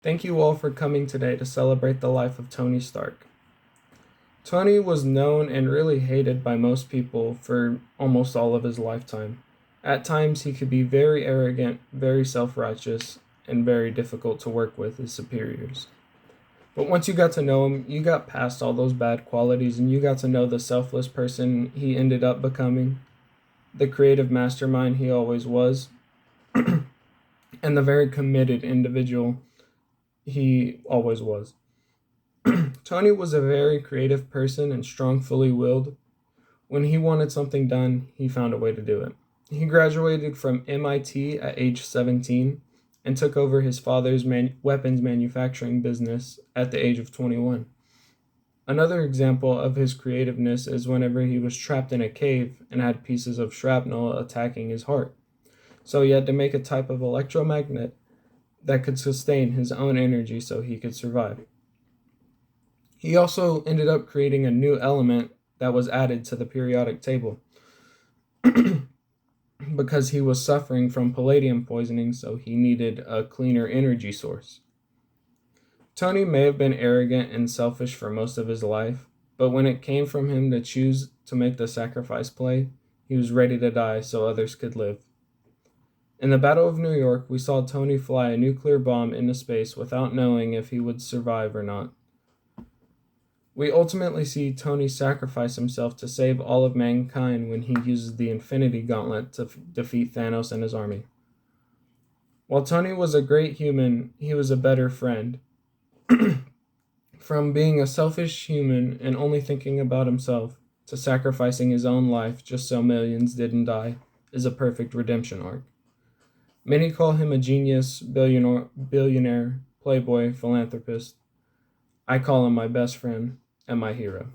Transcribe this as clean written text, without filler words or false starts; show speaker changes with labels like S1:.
S1: Thank you all for coming today to celebrate the life of Tony Stark. Tony was known and really hated by most people for almost all of his lifetime. At times, he could be very arrogant, very self righteous, and very difficult to work with his superiors. But once you got to know him, you got past all those bad qualities and you got to know the selfless person he ended up becoming, the creative mastermind he always was, and the very committed individual he always was. Tony was a very creative person and strong, fully willed. When he wanted something done, he found a way to do it. He graduated from MIT at age 17 and took over his father's weapons manufacturing business at the age of 21. Another example of his creativeness is whenever he was trapped in a cave and had pieces of shrapnel attacking his heart. So he had to make a type of electromagnet that could sustain his own energy so he could survive. He also ended up creating a new element that was added to the periodic table because he was suffering from palladium poisoning, so he needed a cleaner energy source. Tony may have been arrogant and selfish for most of his life, but when it came from him to choose to make the sacrifice play, he was ready to die so others could live. In the Battle of New York, we saw Tony fly a nuclear bomb into space without knowing if he would survive or not. We ultimately see Tony sacrifice himself to save all of mankind when he uses the Infinity Gauntlet to defeat Thanos and his army. While Tony was a great human, he was a better friend. From being a selfish human and only thinking about himself to sacrificing his own life just so millions didn't die is a perfect redemption arc. Many call him a genius, billionaire, playboy, philanthropist. I call him my best friend and my hero.